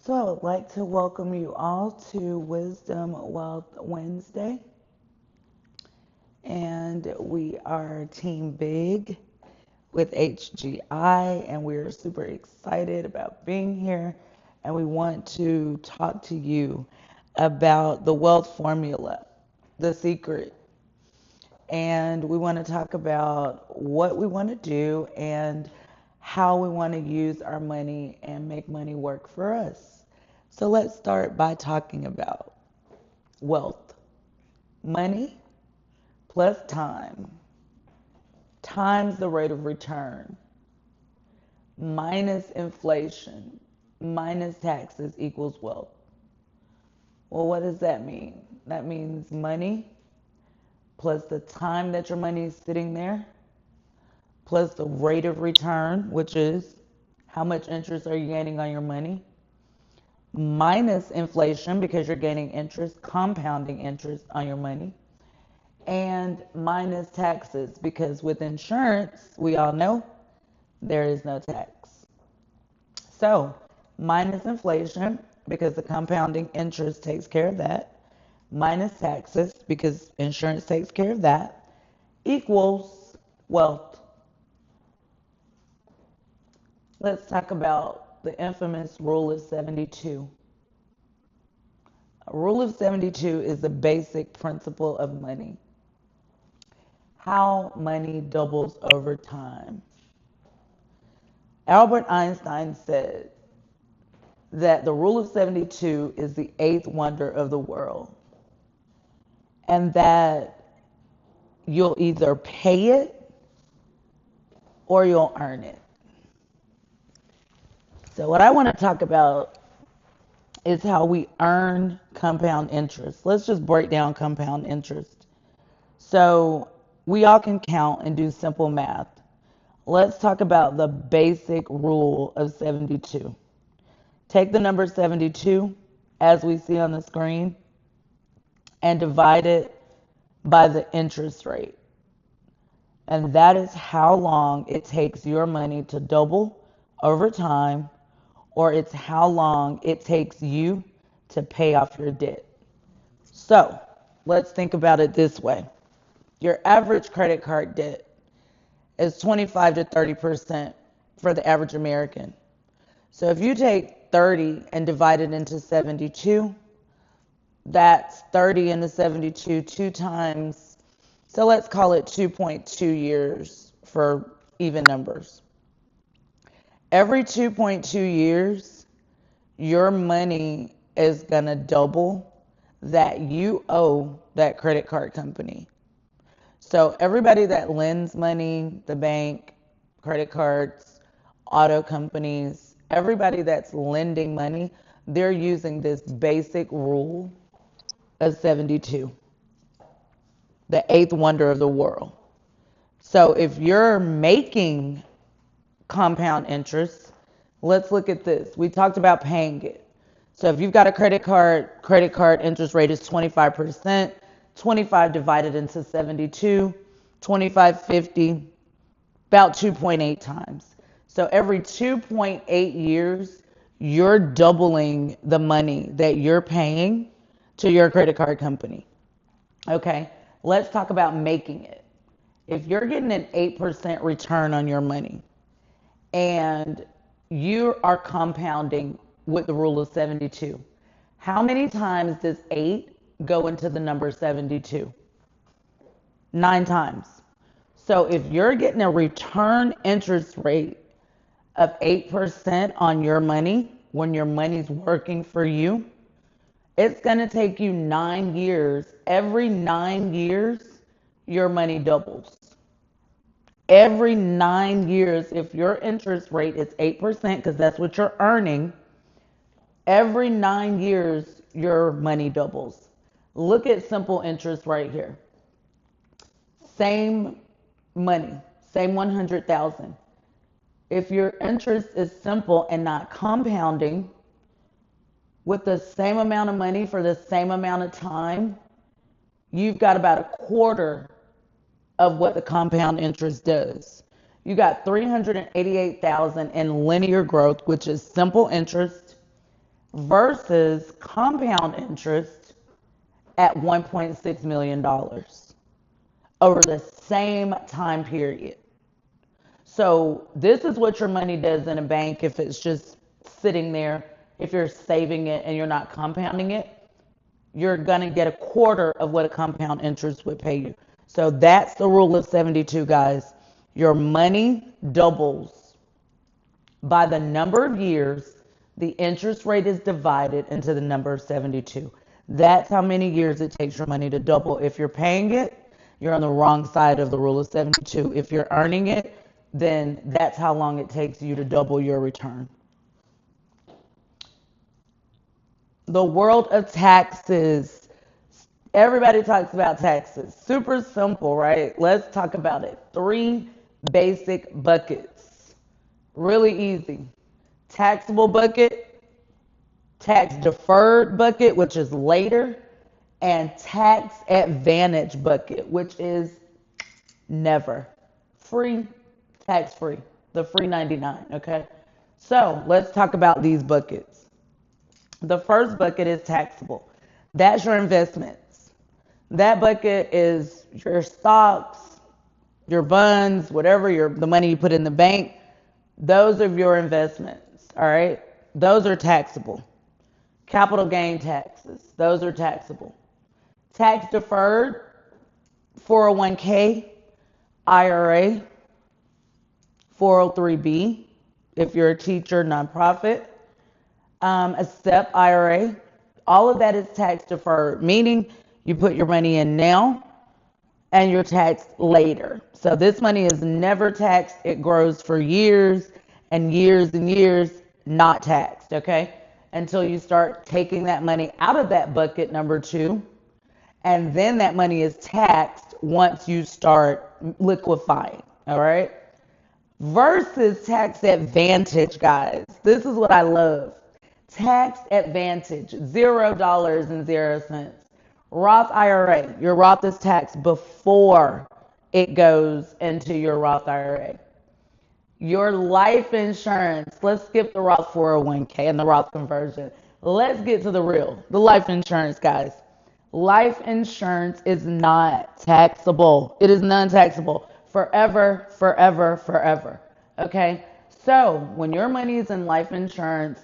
So, I would like to welcome you all to Wisdom Wealth Wednesday. And we are Team Big with HGI, and we're super excited about being here. And we want to talk to you about the wealth formula, the secret. And we want to talk about what we want to do and how we want to use our money and make money work for us. So let's start by talking about wealth. Money plus time times the rate of return minus inflation minus taxes equals wealth. Well, what does that mean? That means money plus the time that your money is sitting there plus the rate of return, which is how much interest are you gaining on your money, minus inflation because you're gaining interest, compounding interest on your money, and minus taxes because with insurance, we all know there is no tax. So, minus inflation because the compounding interest takes care of that, minus taxes because insurance takes care of that, equals wealth. Let's talk about the infamous rule of 72. A rule of 72 is the basic principle of money. How money doubles over time. Albert Einstein said that the rule of 72 is the eighth wonder of the world, and that you'll either pay it or you'll earn it. So, what I want to talk about is how we earn compound interest. Let's just break down compound interest. So, we all can count and do simple math. Let's talk about the basic rule of 72. Take the number 72, as we see on the screen, and divide it by the interest rate. And that is how long it takes your money to double over time, or it's how long it takes you to pay off your debt. So let's think about it this way. Your average credit card debt is 25 to 30% for the average American. So if you take 30 and divide it into 72, that's 30 into 72 two times. So let's call it 2.2 years for even numbers. Every 2.2 years, your money is going to double that you owe that credit card company. So everybody that lends money, the bank, credit cards, auto companies, everybody that's lending money, they're using this basic rule of 72, the eighth wonder of the world. So if you're making compound interest, let's look at this. We talked about paying it. So if you've got a credit card interest rate is 25%, 25 divided into 72, 2550, about 2.8 times. So every 2.8 years, you're doubling the money that you're paying to your credit card company. Okay, let's talk about making it. If you're getting an 8% return on your money and you are compounding with the rule of 72, how many times does 8 go into the number 72? 9 times. So if you're getting a return interest rate of 8% on your money when your money's working for you, it's going to take you 9 years. Every 9 years, your money doubles. Every 9 years, if your interest rate is 8%, because that's what you're earning, every 9 years, your money doubles. Look at simple interest right here. Same money, same 100,000. If your interest is simple and not compounding with the same amount of money for the same amount of time, you've got about a quarter of what the compound interest does. You got 388,000 in linear growth, which is simple interest, versus compound interest at $1.6 million over the same time period. So this is what your money does in a bank if it's just sitting there. If you're saving it and you're not compounding it, you're going to get a quarter of what a compound interest would pay you. So that's the rule of 72, guys. Your money doubles by the number of years the interest rate is divided into the number of 72. That's how many years it takes your money to double. If you're paying it, you're on the wrong side of the rule of 72. If you're earning it, then that's how long it takes you to double your return. The world of taxes. Everybody talks about taxes. Super simple, right? Let's talk about it. 3 basic buckets. Really easy. Taxable bucket, tax deferred bucket, which is later, and tax advantage bucket, which is never. Free, tax free, the free 99, okay? So let's talk about these buckets. The first bucket is taxable. That's your investments. That bucket is your stocks, your bonds, whatever, the money you put in the bank. Those are your investments, all right? Those are taxable. Capital gain taxes, those are taxable. Tax deferred, 401k, IRA, 403b, if you're a teacher, nonprofit, a SEP IRA. All of that is tax deferred, meaning you put your money in now and you're taxed later. So this money is never taxed. It grows for years and years and years, not taxed, okay? Until you start taking that money out of that bucket, number 2, and then that money is taxed once you start liquefying, all right? Versus tax advantage, guys. This is what I love. Tax advantage, $0.00. Roth IRA. Your Roth is taxed before it goes into your Roth IRA. Your life insurance. Let's skip the Roth 401k and the Roth conversion. Let's get to the real. The life insurance, guys. Life insurance is not taxable. It is non-taxable. Forever, forever, forever. Okay? So when your money is in life insurance,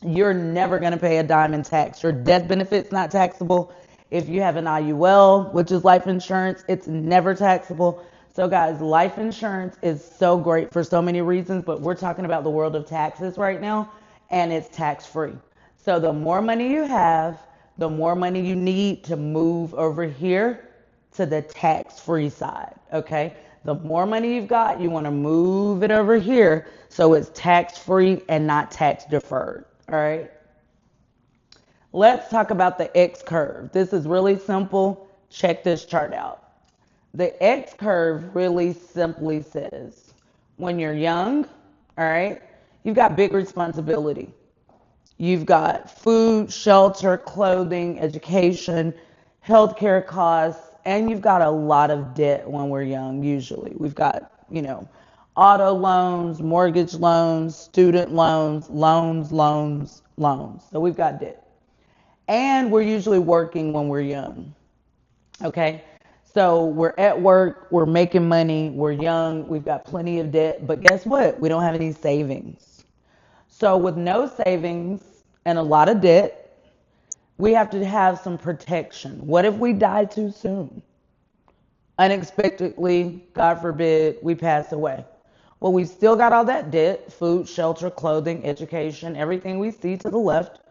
you're never going to pay a dime in tax. Your death benefit's not taxable. If you have an IUL, which is life insurance, it's never taxable. So guys, life insurance is so great for so many reasons, but we're talking about the world of taxes right now, and it's tax-free. So the more money you have, the more money you need to move over here to the tax-free side, okay? The more money you've got, you want to move it over here so it's tax-free and not tax-deferred, all right? Let's talk about the X curve. This is really simple. Check this chart out. The X curve really simply says, when you're young, all right, you've got big responsibility. You've got food, shelter, clothing, education, healthcare costs, and you've got a lot of debt when we're young, usually. We've got, auto loans, mortgage loans, student loans, loans. So we've got debt. And we're usually working when we're young, okay? So we're at work, we're making money, we're young, we've got plenty of debt, but guess what? We don't have any savings. So with no savings and a lot of debt, we have to have some protection. What if we die too soon? Unexpectedly, God forbid, we pass away. Well, we still got all that debt, food, shelter, clothing, education, everything we see to the left.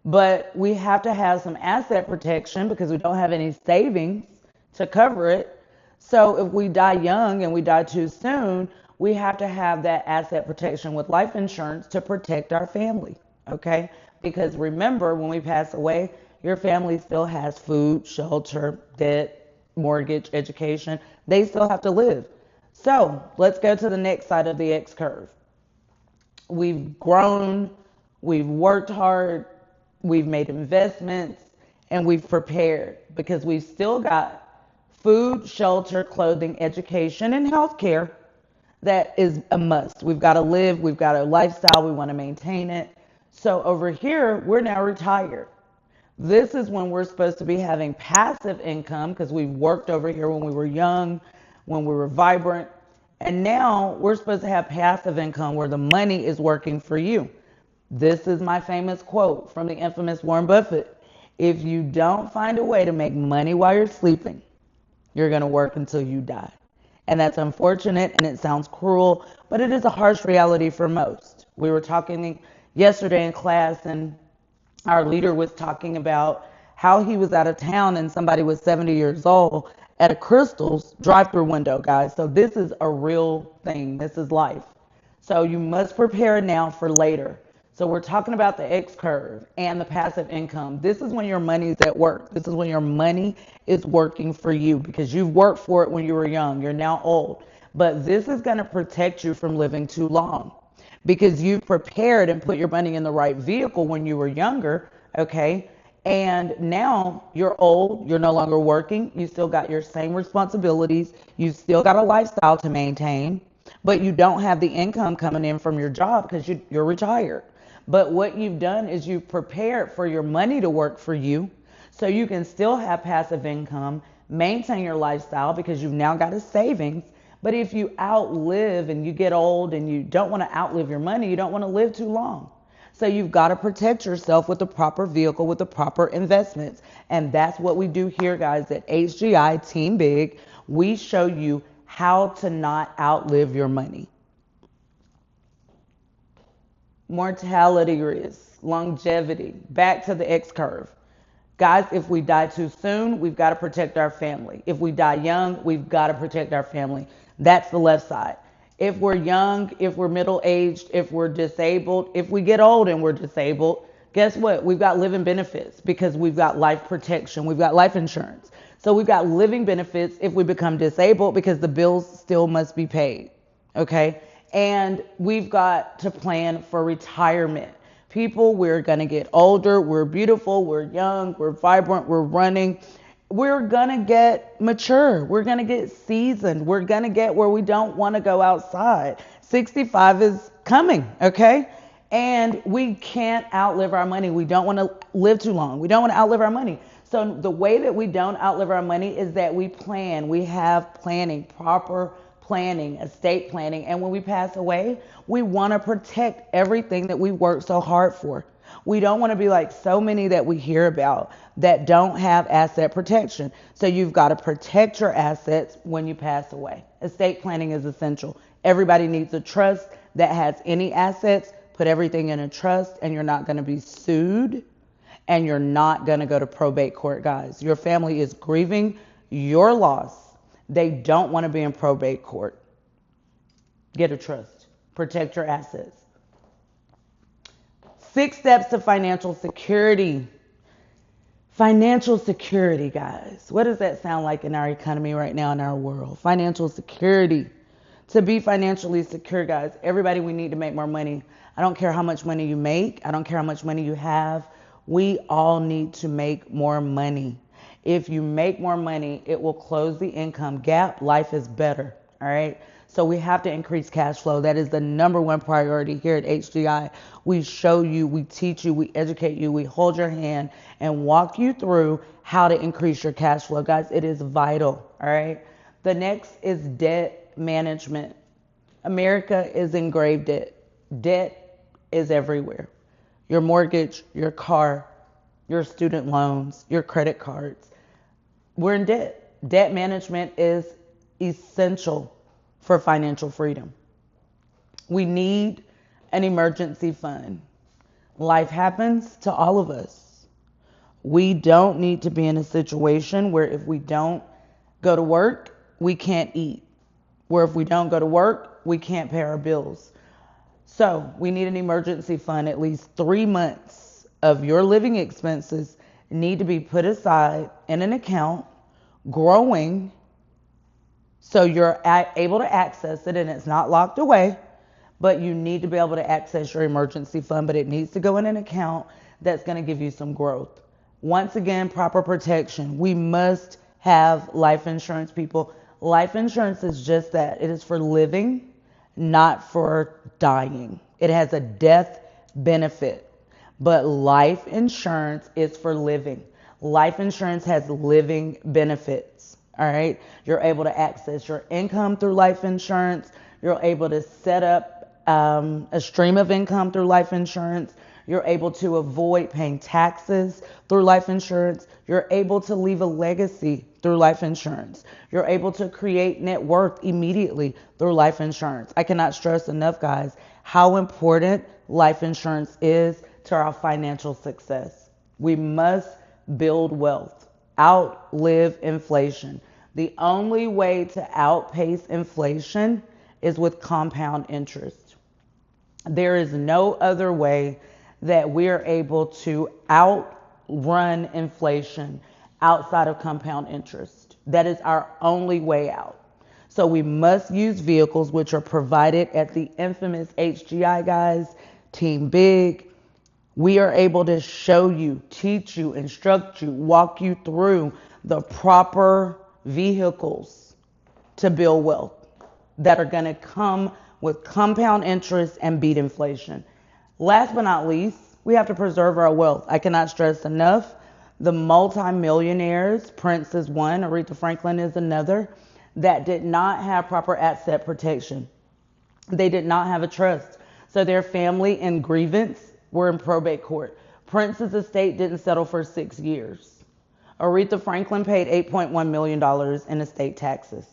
But we have to have some asset protection because we don't have any savings to cover it. So if we die young and we die too soon, we have to have that asset protection with life insurance to protect our family, okay? Because remember, when we pass away, your family still has food, shelter, debt, mortgage, education. They still have to live. So let's go to the next side of the X curve. We've grown, we've worked hard, we've made investments, and we've prepared because we've still got food, shelter, clothing, education, and healthcare that is a must. We've got to live, we've got a lifestyle, we want to maintain it. So over here, we're now retired. This is when we're supposed to be having passive income because we worked over here when we were young, when we were vibrant. And now we're supposed to have passive income where the money is working for you. This is my famous quote from the infamous Warren Buffett. If you don't find a way to make money while you're sleeping, you're going to work until you die. And that's unfortunate and it sounds cruel, but it is a harsh reality for most. We were talking yesterday in class, and our leader was talking about how he was out of town and somebody was 70 years old at a Crystal's drive-through window, guys. So this is a real thing. This is life. So you must prepare now for later. So we're talking about the X curve and the passive income. This is when your money is at work. This is when your money is working for you because you've worked for it when you were young. You're now old. But this is going to protect you from living too long because you've prepared and put your money in the right vehicle when you were younger, okay? And now you're old, you're no longer working, you still got your same responsibilities, you still got a lifestyle to maintain, but you don't have the income coming in from your job because you're retired. But what you've done is you've prepared for your money to work for you so you can still have passive income, maintain your lifestyle because you've now got a savings. But if you outlive and you get old and you don't want to outlive your money, you don't want to live too long. So you've got to protect yourself with the proper vehicle, with the proper investments. And that's what we do here, guys, at HGI Team Big. We show you how to not outlive your money. Mortality risk, longevity, back to the X curve. Guys, if we die too soon, we've got to protect our family. If we die young, we've got to protect our family. That's the left side. If we're young, if we're middle-aged, if we're disabled, if we get old and we're disabled, guess what? We've got living benefits because we've got life protection. We've got life insurance. So we've got living benefits if we become disabled because the bills still must be paid. Okay? And we've got to plan for retirement. People, we're going to get older, we're beautiful, we're young, we're vibrant, we're running. We're going to get mature. We're going to get seasoned. We're going to get where we don't want to go outside. 65 is coming, okay? And we can't outlive our money. We don't want to live too long. We don't want to outlive our money. So the way that we don't outlive our money is that we plan. We have planning, proper planning, estate planning. And when we pass away, we want to protect everything that we worked so hard for. We don't want to be like so many that we hear about that don't have asset protection. So you've got to protect your assets when you pass away. Estate planning is essential. Everybody needs a trust that has any assets. Put everything in a trust and you're not going to be sued and you're not going to go to probate court, guys. Your family is grieving your loss. They don't want to be in probate court. Get a trust. Protect your assets. 6 steps to financial security. Financial security, guys. What does that sound like in our economy right now in our world? Financial security. To be financially secure, guys, everybody, we need to make more money. I don't care how much money you make. I don't care how much money you have. We all need to make more money. If you make more money, it will close the income gap. Life is better, all right? So we have to increase cash flow. That is the number one priority here at HGI. We show you, we teach you, we educate you, we hold your hand and walk you through how to increase your cash flow. Guys, it is vital, all right? The next is debt management. America is in grave debt. Debt is everywhere. Your mortgage, your car, your student loans, your credit cards. We're in debt. Debt management is essential for financial freedom. We need an emergency fund. Life happens to all of us. We don't need to be in a situation where if we don't go to work, we can't eat. Where if we don't go to work, we can't pay our bills. So we need an emergency fund. At least 3 months of your living expenses need to be put aside in an account, growing, so you're able to access it and it's not locked away, but you need to be able to access your emergency fund, but it needs to go in an account that's going to give you some growth. Once again, proper protection. We must have life insurance, people. Life insurance is just that. It is for living, not for dying. It has a death benefit. But life insurance is for living. Life insurance has living benefits. All right. You're able to access your income through life insurance. You're able to set up a stream of income through life insurance. You're able to avoid paying taxes through life insurance. You're able to leave a legacy through life insurance. You're able to create net worth immediately through life insurance. I cannot stress enough, guys, how important life insurance is to our financial success. We must build wealth, outlive inflation. The only way to outpace inflation is with compound interest. There is no other way that we are able to outrun inflation outside of compound interest. That is our only way out. So we must use vehicles which are provided at the infamous HGI, guys, Team Big. We are able to show you, teach you, instruct you, walk you through the proper vehicles to build wealth that are going to come with compound interest and beat inflation. Last but not least, we have to preserve our wealth. I cannot stress enough. The multimillionaires, Prince is one, Aretha Franklin is another, that did not have proper asset protection. They did not have a trust. So their family in grievance were in probate court. Prince's estate didn't settle for 6 years. Aretha Franklin paid $8.1 million in estate taxes.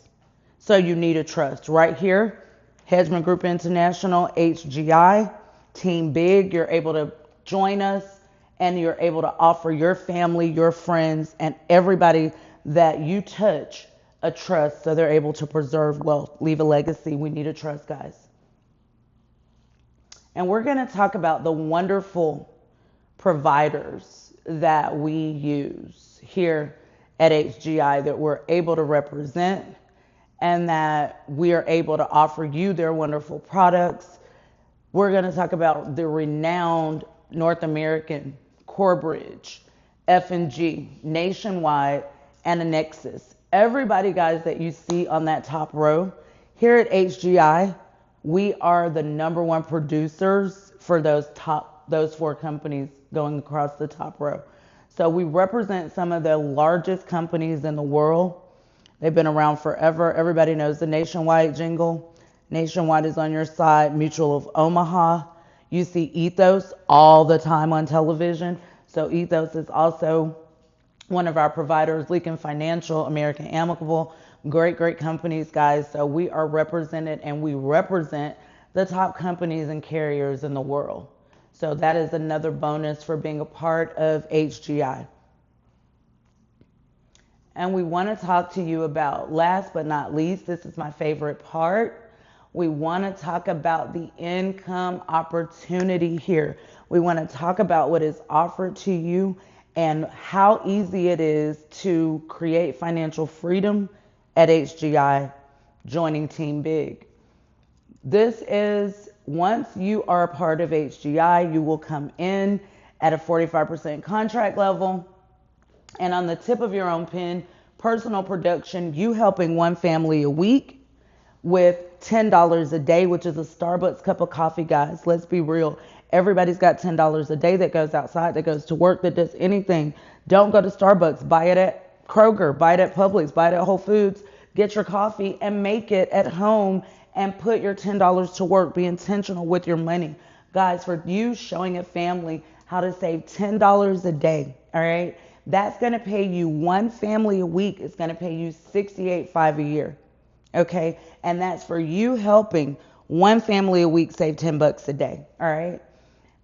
So you need a trust. Right here, Hedgeman Group International, HGI, Team Big, you're able to join us and you're able to offer your family, your friends, and everybody that you touch a trust so they're able to preserve wealth, leave a legacy. We need a trust, guys. And we're going to talk about the wonderful providers that we use here at HGI that we're able to represent and that we are able to offer you their wonderful products. We're going to talk about the renowned North American, Corebridge, F&G, Nationwide, and Annexus. Everybody, guys, that you see on that top row, here at HGI, we are the number one producers for those 4 companies going across the top row. So we represent some of the largest companies in the world. They've been around forever. Everybody knows the Nationwide jingle. Nationwide is on your side. Mutual of Omaha. You see Ethos all the time on television. So Ethos is also one of our providers. Lincoln Financial, American Amicable. Great companies, guys. So we are represented and we represent the top companies and carriers in the world. So that is another bonus for being a part of HGI. And we want to talk to you about, last but not least, this is my favorite part. We want to talk about the income opportunity here. We want to talk about what is offered to you and how easy it is to create financial freedom at HGI, joining Team Big. This is, once you are a part of HGI, you will come in at a 45% contract level. And on the tip of your own pen, personal production, you helping one family a week with $10 a day, which is a Starbucks cup of coffee, guys. Let's be real. Everybody's got $10 a day that goes outside, that goes to work, that does anything. Don't go to Starbucks. Buy it at Kroger. Buy it at Publix. Buy it at Whole Foods. Get your coffee and make it at home and put your $10 to work. Be intentional with your money. Guys, for you showing a family how to save $10 a day, all right? That's going to pay you one family a week. It's going to pay you $68.5 a year. Okay. And that's for you helping one family a week save $10 a day. All right.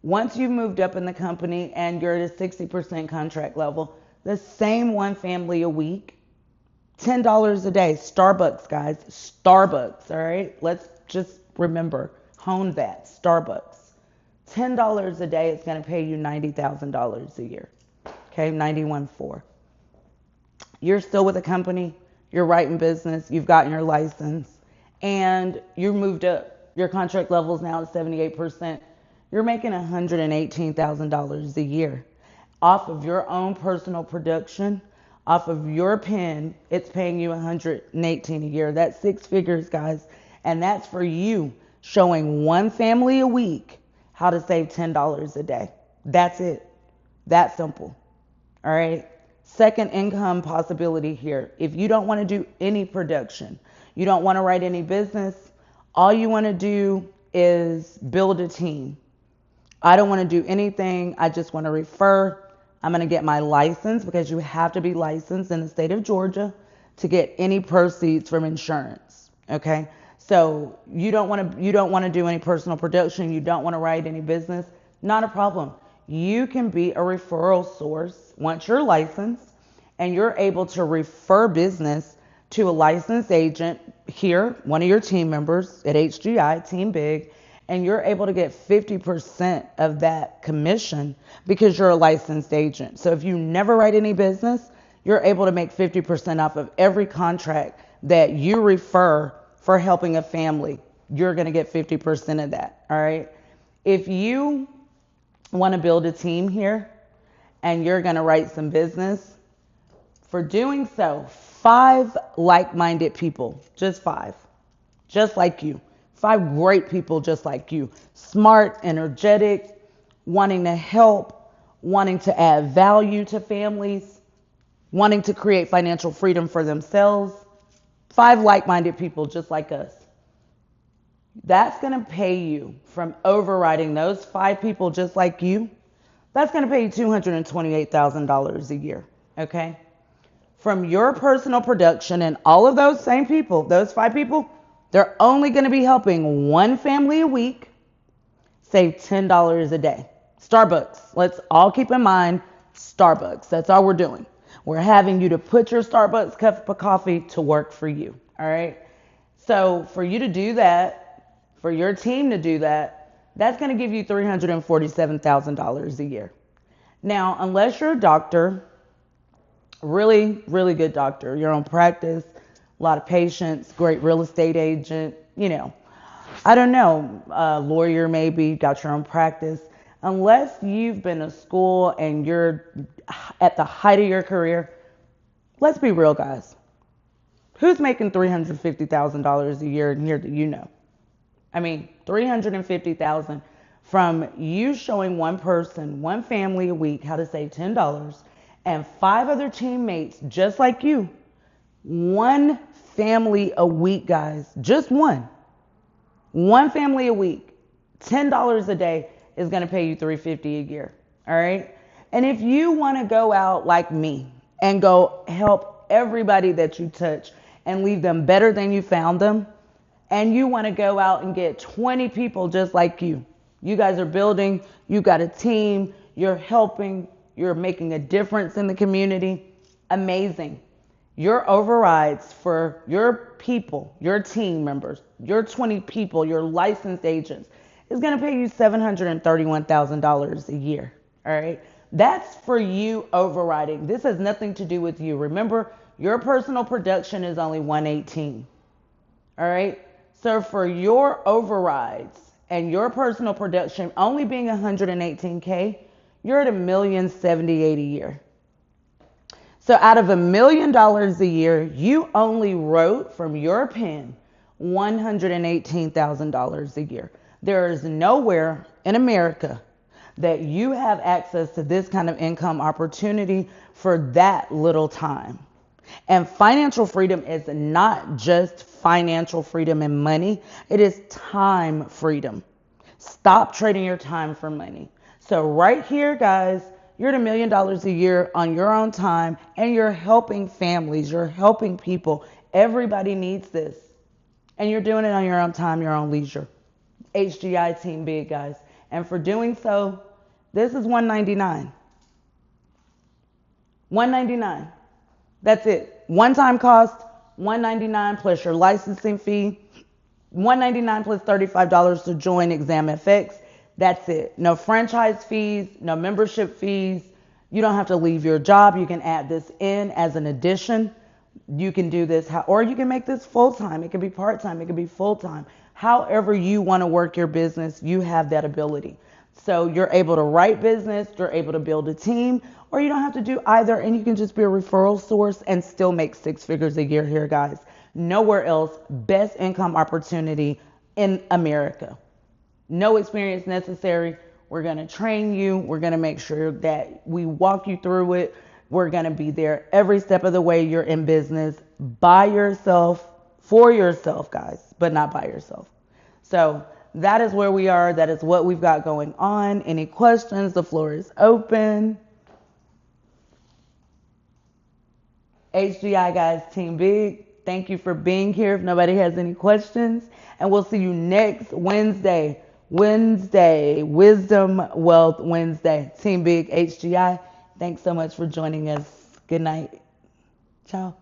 Once you've moved up in the company and you're at a 60% contract level, the same one family a week, $10 a day. Starbucks, guys. Starbucks. All right. Let's just remember, hone that. Starbucks. $10 a day is going to pay you $90,000 a year. Okay, 91.4. You're still with a company, you're writing business, you've gotten your license, and you moved up. Your contract level is now at 78%. You're making $118,000 a year. Off of your own personal production, off of your pen, it's paying you $118 a year. That's 6 figures, guys. And that's for you showing one family a week how to save $10 a day. That's it. That simple. All right. Second income possibility here. If you don't want to do any production, you don't want to write any business, all you want to do is build a team. I don't want to do anything. I just want to refer. I'm going to get my license because you have to be licensed in the state of Georgia to get any proceeds from insurance. Okay. So you don't want to do any personal production. You don't want to write any business. Not a problem. You can be a referral source once you're licensed and you're able to refer business to a licensed agent here, one of your team members at HGI, Team Big, and you're able to get 50% of that commission because you're a licensed agent. So if you never write any business, you're able to make 50% off of every contract that you refer for helping a family. You're going to get 50% of that. All right. If you want to build a team here and you're going to write some business, for doing so, 5 like-minded people, just 5, just like you. 5 great people just like you. Smart, energetic, wanting to help, wanting to add value to families, wanting to create financial freedom for themselves. 5 like-minded people just like us. That's going to pay you from overriding those 5 people just like you. That's going to pay you $228,000 a year. Okay? From your personal production and all of those same people, those 5 people, they're only going to be helping one family a week save $10 a day. Starbucks. Let's all keep in mind Starbucks. That's all we're doing. We're having you to put your Starbucks cup of coffee to work for you. All right. So for you to do that, for your team to do that, that's going to give you $347,000 a year. Now, unless you're a doctor, really, really good doctor, your own practice, a lot of patients, great real estate agent, I don't know, lawyer maybe, got your own practice. Unless you've been to school and you're at the height of your career, let's be real, guys. Who's making $350,000 a year in here that you know? I mean, $350,000 from you showing one person, one family a week how to save $10 and 5 other teammates just like you. One family a week, guys. Just one. One family a week. $10 a day is going to pay you $350 a year. All right. And if you want to go out like me and go help everybody that you touch and leave them better than you found them, and you want to go out and get 20 people just like you. You guys are building, you got a team, you're helping, you're making a difference in the community. Amazing. Your overrides for your people, your team members, your 20 people, your licensed agents is going to pay you $731,000 a year. All right. That's for you overriding. This has nothing to do with you. Remember, your personal production is only 118. All right. So for your overrides and your personal production only being 118K, you're at $1,078,000 a year. So out of $1 million a year, you only wrote from your pen $118,000 a year. There is nowhere in America that you have access to this kind of income opportunity for that little time. And financial freedom is not just financial freedom and money. It is time freedom. Stop trading your time for money. So right here, guys, you're at $1 million a year on your own time and you're helping families. You're helping people. Everybody needs this. And you're doing it on your own time, your own leisure. HGI Team Big, guys. And for doing so, this is $199. $199. That's it. One-time cost, $199 plus your licensing fee, $199 plus $35 to join ExamFX. That's it. No franchise fees, no membership fees. You don't have to leave your job. You can add this in as an addition. You can do this, or you can make this full-time. It can be part-time. It can be full-time. However you want to work your business, you have that ability. So you're able to write business, you're able to build a team, or you don't have to do either, and you can just be a referral source and still make 6 figures a year here, guys. Nowhere else, best income opportunity in America. No experience necessary. We're going to train you. We're going to make sure that we walk you through it. We're going to be there every step of the way you're in business by yourself, for yourself, guys, but not by yourself. So that is where we are. That is what we've got going on. Any questions? The floor is open. HGI, guys, Team Big, thank you for being here. If nobody has any questions, and we'll see you next Wednesday. Wisdom Wealth Wednesday. Team Big, HGI, thanks so much for joining us. Good night. Ciao.